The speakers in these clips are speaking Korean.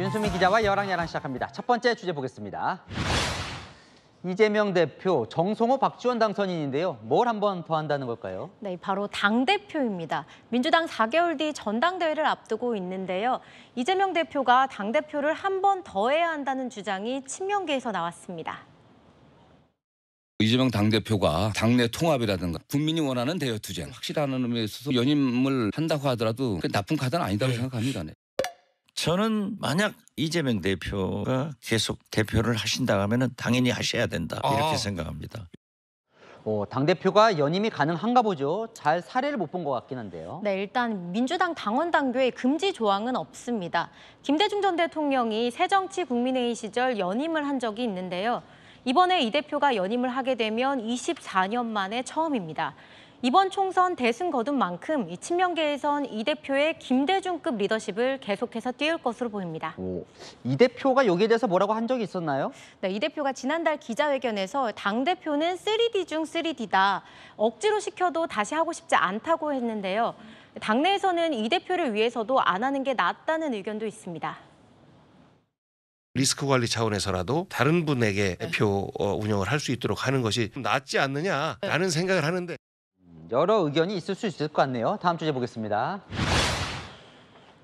윤수민 기자와 여랑야랑 시작합니다. 첫 번째 주제 보겠습니다. 이재명 대표, 정성호, 박지원 당선인인데요. 뭘 한 번 더 한다는 걸까요? 네, 바로 당대표입니다. 민주당 4개월 뒤 전당대회를 앞두고 있는데요. 이재명 대표가 당대표를 한 번 더 해야 한다는 주장이 친명계에서 나왔습니다. 이재명 당대표가 당내 통합이라든가 국민이 원하는 대여투쟁 확실하는 의미에 있어서 연임을 한다고 하더라도 나쁜 카드는 아니다고 생각합니다. 네. 저는 만약 이재명 대표가 계속 대표를 하신다 하면은 당연히 하셔야 된다 이렇게 생각합니다. 당대표가 연임이 가능한가 보죠. 잘 사례를 못 본 것 같긴 한데요. 네, 일단 민주당 당원 당규에 금지 조항은 없습니다. 김대중 전 대통령이 새정치국민회의 시절 연임을 한 적이 있는데요. 이번에 이 대표가 연임을 하게 되면 24년 만에 처음입니다. 이번 총선 대승 거둔 만큼 이 친명계에선 이 대표의 김대중급 리더십을 계속해서 띄울 것으로 보입니다. 이 대표가 여기에 대해서 뭐라고 한 적이 있었나요? 네, 이 대표가 지난달 기자회견에서 당대표는 3D 중 3D다. 억지로 시켜도 다시 하고 싶지 않다고 했는데요. 당내에서는 이 대표를 위해서도 안 하는 게 낫다는 의견도 있습니다. 리스크 관리 차원에서라도 다른 분에게 대표 운영을 할 수 있도록 하는 것이 낫지 않느냐라는 생각을 하는데 여러 의견이 있을 수 있을 것 같네요. 다음 주제 보겠습니다.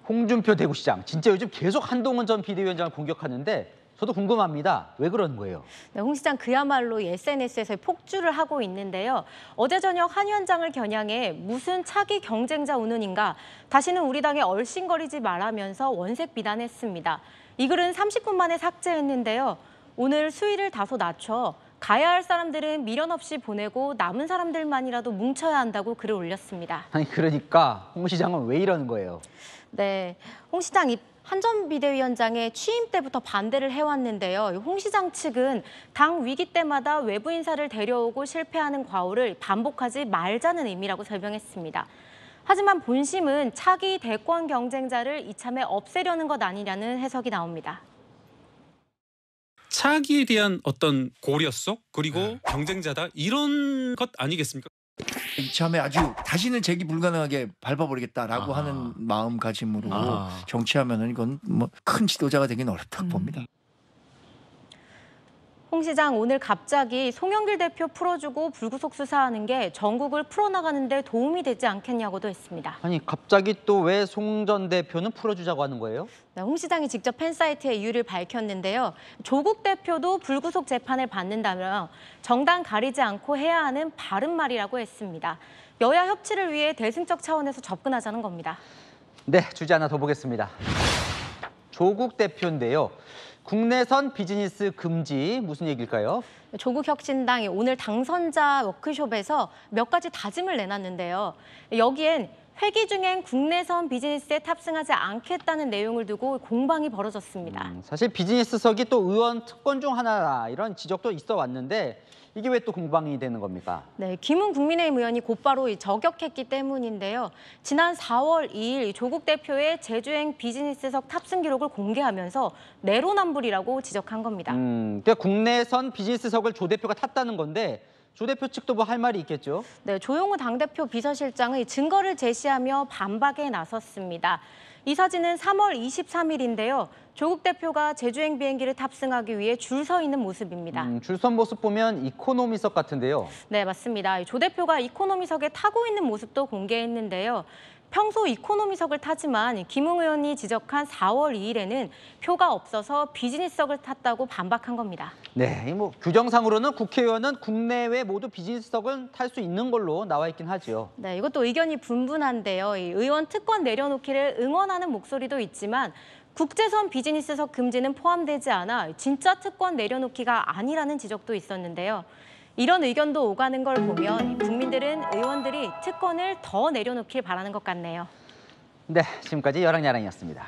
홍준표 대구시장, 진짜 요즘 계속 한동훈 전 비대위원장을 공격하는데 저도 궁금합니다. 왜 그러는 거예요? 네, 홍 시장 그야말로 SNS에서 폭주를 하고 있는데요. 어제 저녁 한 위원장을 겨냥해 무슨 차기 경쟁자 운운인가, 다시는 우리 당에 얼씬거리지 말라면서 원색 비난했습니다. 이 글은 30분 만에 삭제했는데요. 오늘 수위를 다소 낮춰 가야 할 사람들은 미련 없이 보내고 남은 사람들만이라도 뭉쳐야 한다고 글을 올렸습니다. 아니 그러니까 홍 시장은 왜 이러는 거예요? 네, 홍 시장 한 전 비대위원장의 취임 때부터 반대를 해왔는데요. 홍 시장 측은 당 위기 때마다 외부 인사를 데려오고 실패하는 과오를 반복하지 말자는 의미라고 설명했습니다. 하지만 본심은 차기 대권 경쟁자를 이참에 없애려는 것 아니냐는 해석이 나옵니다. 차기에 대한 어떤 고려성 그리고 경쟁자다 이런 것 아니겠습니까? 이참에 아주 다시는 재기 불가능하게 밟아버리겠다라고 하는 마음가짐으로 정치하면은 이건 뭐 큰 지도자가 되기는 어렵다고 봅니다. 홍 시장 오늘 갑자기 송영길 대표 풀어주고 불구속 수사하는 게 전국을 풀어나가는 데 도움이 되지 않겠냐고도 했습니다. 아니 갑자기 또 왜 송 전 대표는 풀어주자고 하는 거예요? 네, 홍 시장이 직접 팬사이트에 이유를 밝혔는데요. 조국 대표도 불구속 재판을 받는다며 정당 가리지 않고 해야 하는 바른 말이라고 했습니다. 여야 협치를 위해 대승적 차원에서 접근하자는 겁니다. 네, 주제 하나 더 보겠습니다. 조국 대표인데요. 국내선 비즈니스 금지, 무슨 얘기일까요? 조국혁신당이 오늘 당선자 워크숍에서 몇 가지 다짐을 내놨는데요. 여기엔 회기 중엔 국내선 비즈니스에 탑승하지 않겠다는 내용을 두고 공방이 벌어졌습니다. 사실 비즈니스석이 또 의원 특권 중 하나라 이런 지적도 있어 왔는데 이게 왜 또 공방이 되는 겁니까? 네, 김웅 국민의힘 의원이 곧바로 저격했기 때문인데요. 지난 4월 2일 조국 대표의 제주행 비즈니스석 탑승 기록을 공개하면서 내로남불이라고 지적한 겁니다. 그러니까 국내선 비즈니스석을 조 대표가 탔다는 건데 조 대표 측도 뭐 할 말이 있겠죠? 네, 조용호 당대표 비서실장의 증거를 제시하며 반박에 나섰습니다. 이 사진은 3월 23일인데요. 조국 대표가 제주행 비행기를 탑승하기 위해 줄 서 있는 모습입니다. 줄 선 모습 보면 이코노미석 같은데요. 네, 맞습니다. 조 대표가 이코노미석에 타고 있는 모습도 공개했는데요. 평소 이코노미석을 타지만 김웅 의원이 지적한 4월 2일에는 표가 없어서 비즈니스석을 탔다고 반박한 겁니다. 네, 뭐 규정상으로는 국회의원은 국내외 모두 비즈니스석을 탈 수 있는 걸로 나와 있긴 하죠. 네, 이것도 의견이 분분한데요. 이 의원 특권 내려놓기를 응원하는 목소리도 있지만 국제선 비즈니스석 금지는 포함되지 않아 진짜 특권 내려놓기가 아니라는 지적도 있었는데요. 이런 의견도 오가는 걸 보면 국민들은 의원들이 특권을 더 내려놓길 바라는 것 같네요. 네, 지금까지 여랑야랑이었습니다.